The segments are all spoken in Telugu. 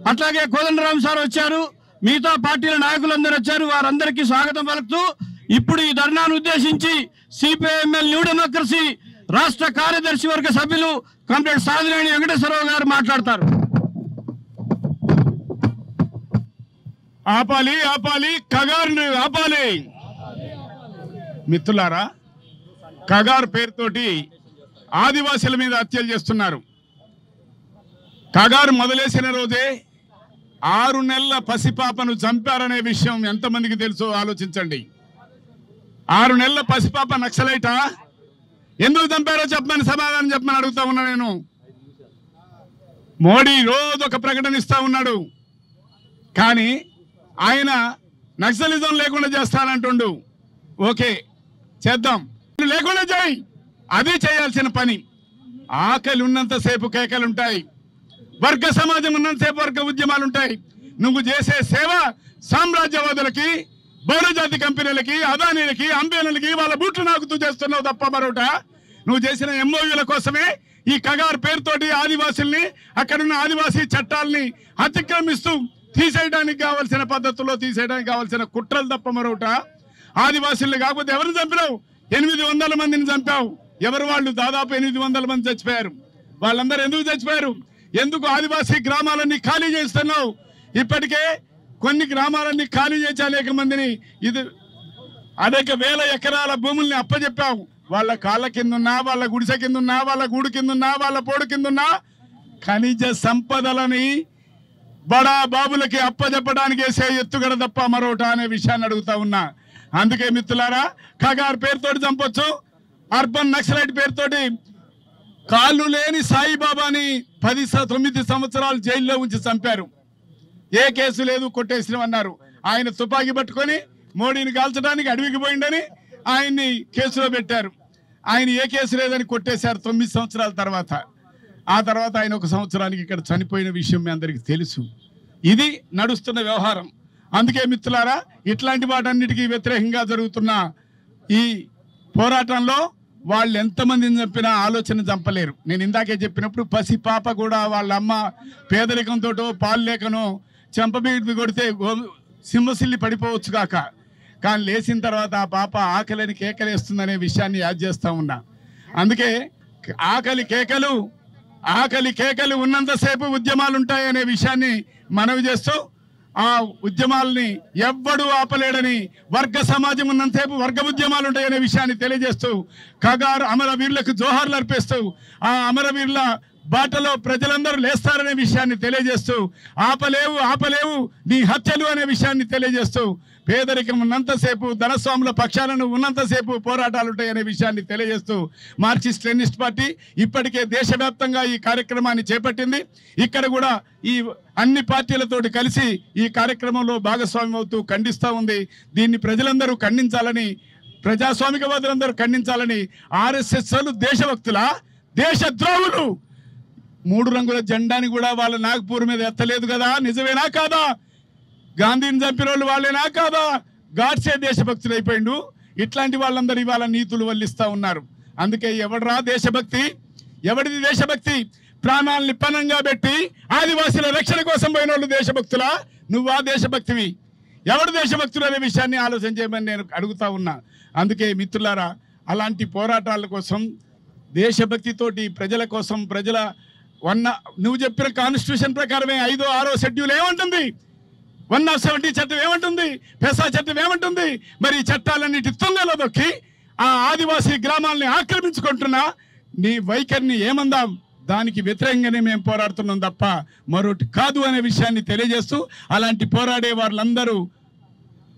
అట్లాగే కోదండరామ్ సార్ వచ్చారు, మిగతా పార్టీల నాయకులందరూ వచ్చారు. వారందరికీ స్వాగతం పలుకుతూ ఇప్పుడు ఈ ధర్నాను ఉద్దేశించి సిపిఐఎంఎల్ న్యూ డెమోక్రసీ రాష్ట్ర కార్యదర్శి వర్గ సభ్యులు కామ్రేడ్ సాదినేని వెంకటేశ్వరరావు గారు మాట్లాడతారు. ఆపాలి ఆపాలి కగారును ఆపాలి. మిత్రులారా, కగారు పేరుతోటి ఆదివాసీల మీద హత్యలు చేస్తున్నారు. కగారు మొదలేసిన రోజే 6 నెలల పసిపాపను చంపారనే విషయం ఎంతమందికి తెలుసో ఆలోచించండి. 6 నెలల పసిపాప నక్సలైటా? ఎందుకు చంపారో చెప్పమని సమాధానం చెప్పమని అడుగుతా ఉన్నా నేను. మోడీ రోజు ఒక ప్రకటన ఇస్తా ఉన్నాడు, కానీ ఆయన నక్సలిజం లేకుండా చేస్తానంటుండు. ఓకే, చేద్దాం, లేకుండా చేయి, అది చేయాల్సిన పని. ఆకలి ఉన్నంతసేపు కేకలుంటాయి, వర్గ సమాజం ఉన్నంతసేపు వర్గ ఉద్యమాలు ఉంటాయి. నువ్వు చేసే సేవ సామ్రాజ్యవాదులకి, బహుళజాతి కంపెనీలకి, అదానీలకి, అంబేనలకి వాళ్ళ బూట్లు నాకుతూ చేస్తున్నావు తప్ప మరొకట. నువ్వు చేసిన ఎంఓయూల కోసమే ఈ కగారు పేరుతోటి ఆదివాసుల్ని, అక్కడున్న ఆదివాసీ చట్టాలని అతిక్రమిస్తూ తీసేయడానికి కావాల్సిన పద్ధతుల్లో తీసేయడానికి కావాల్సిన కుట్రలు తప్ప మరొకట. ఆదివాసుల్ని కాకపోతే ఎవరిని చంపినావు? 800 మందిని చంపావు. ఎవరు వాళ్ళు? దాదాపు 800 మంది చచ్చిపోయారు. వాళ్ళందరూ ఎందుకు చచ్చిపోయారు? ఎందుకు ఆదివాసీ గ్రామాలన్నీ ఖాళీ చేస్తున్నావు? ఇప్పటికే కొన్ని గ్రామాలన్నీ ఖాళీ చేసి అనేక మందిని, అనేక వేల ఎకరాల భూముల్ని అప్పచెప్పావు. వాళ్ళ కాళ్ళ కిందున్నా, వాళ్ళ గుడిసె కిందున్నా, వాళ్ళ గూడు కిందున్నా, వాళ్ళ పోడు కిందున్నా ఖనిజ సంపదలని బడా బాబులకి అప్పచెప్పడానికి వేసే ఎత్తుగడ తప్ప మరొకట అనే విషయాన్ని అడుగుతా ఉన్నా. అందుకే మిత్రులారా, కగారు పేరుతోటి చంపొచ్చు, అర్బన్ నక్సలైట్ పేరుతోటి కాళ్ళు లేని సాయిబాబాని 9 సంవత్సరాలు జైల్లో ఉంచి చంపారు. ఏ కేసు లేదు, కొట్టేసినమన్నారు. ఆయన తుపాకీ పట్టుకొని మోడీని కాల్చడానికి అడవికి పోయిండని ఆయన్ని కేసులో పెట్టారు. ఆయన ఏ కేసు లేదని కొట్టేశారు 9 సంవత్సరాల తర్వాత. ఆ తర్వాత ఆయన 1 సంవత్సరానికి ఇక్కడ చనిపోయిన విషయం మీ అందరికీ తెలుసు. ఇది నడుస్తున్న వ్యవహారం. అందుకే మిత్రులారా, ఇట్లాంటి వాటన్నిటికీ వ్యతిరేకంగా జరుగుతున్న ఈ పోరాటంలో వాళ్ళు ఎంతమందిని చంపినా ఆలోచన చంపలేరు. నేను ఇందాకే చెప్పినప్పుడు పసి పాప కూడా వాళ్ళ అమ్మ పేదరికంతో పాలు లేకనో చెంపబీడి కొడితే సింహసిల్లి పడిపోవచ్చు కాక, కానీ లేచిన తర్వాత ఆ పాప ఆకలిని కేకలేస్తుందనే విషయాన్ని యాద్ చేస్తూ ఉన్నా. అందుకే ఆకలి కేకలు ఉన్నంతసేపు ఉద్యమాలు ఉంటాయనే విషయాన్ని మనవి చేస్తూ, ఆ ఉద్యమాలని ఎవ్వడూ ఆపలేడని, వర్గ సమాజం ఉన్నంతసేపు వర్గ ఉద్యమాలు ఉంటాయనే విషయాన్ని తెలియజేస్తూ, కగారు అమరవీరులకు జోహార్లు అర్పిస్తూ, ఆ అమరవీరుల బాటలో ప్రజలందరూ లేస్తారనే విషయాన్ని తెలియజేస్తూ, ఆపలేవు నీ హత్యలు అనే విషయాన్ని తెలియజేస్తూ, పేదరికం ఉన్నంతసేపు, ధనస్వాముల పక్షాలను ఉన్నంతసేపు పోరాటాలు ఉంటాయనే విషయాన్ని తెలియజేస్తూ, మార్క్సిస్ట్ లెనినిస్ట్ పార్టీ ఇప్పటికే దేశవ్యాప్తంగా ఈ కార్యక్రమాన్ని చేపట్టింది. ఇక్కడ కూడా ఈ అన్ని పార్టీలతోటి కలిసి ఈ కార్యక్రమంలో భాగస్వామ్యం అవుతూ ఖండిస్తూ ఉంది. దీన్ని ప్రజలందరూ ఖండించాలని, ప్రజాస్వామికవాదులందరూ ఖండించాలని. ఆర్ఎస్ఎస్లు దేశభక్తుల, దేశద్రోహులు. 3 రంగుల జెండాని కూడా వాళ్ళ నాగపూర్ మీద ఎత్తలేదు కదా, నిజమేనా కాదా? గాంధీని చంపిన వాళ్ళు వాళ్ళేనా కాదా? గాడ్సే దేశభక్తులు అయిపోయిండు. ఇట్లాంటి వాళ్ళందరూ ఇవాళ నీతులు వల్లిస్తూ ఉన్నారు. అందుకే ఎవడరా దేశభక్తి? ఎవడిది దేశభక్తి? ప్రాణాలని పణంగా పెట్టి ఆదివాసీల రక్షణ కోసం పోయిన వాళ్ళు దేశభక్తులా? నువ్వా దేశభక్తివి? ఎవడు దేశభక్తులు అనే విషయాన్ని ఆలోచన చేయమని నేను అడుగుతా ఉన్నా. అందుకే మిత్రులారా, అలాంటి పోరాటాల కోసం, దేశభక్తితోటి ప్రజల కోసం, నువ్వు చెప్పిన కాన్స్టిట్యూషన్ ప్రకారమే 5వ 6వ షెడ్యూల్ ఏమంటుంది? 170 చట్టం ఏమంటుంది? పెసా చట్టం ఏమంటుంది? మరి ఈ చట్టాలన్నిటి తుంగలో దొక్కి ఆ ఆదివాసీ గ్రామాలని ఆక్రమించుకుంటున్నా నీ వైఖరిని ఏమందాం? దానికి వ్యతిరేకంగానే మేము పోరాడుతున్నాం తప్ప మరొకటి కాదు అనే విషయాన్ని తెలియజేస్తూ, అలాంటి పోరాడే వాళ్ళందరూ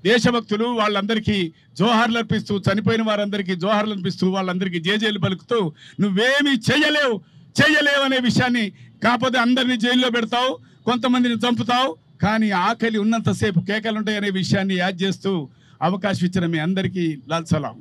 దేశభక్తులు. వాళ్ళందరికీ జోహార్లు అర్పిస్తూ, చనిపోయిన వారందరికీ జోహార్లు అర్పిస్తూ, వాళ్ళందరికీ జేజేలు పలుకుతూ, నువ్వేమీ చేయలేవు అనే విషయాన్ని, కాకపోతే అందరినీ జైల్లో పెడతావు, కొంతమందిని చంపుతావు, కానీ ఆకలి ఉన్నంతసేపు కేకలుంటాయి అనే విషయాన్ని యాద్ చేస్తూ అవకాశం ఇచ్చిన మీ అందరికీ లాల్ సలాం.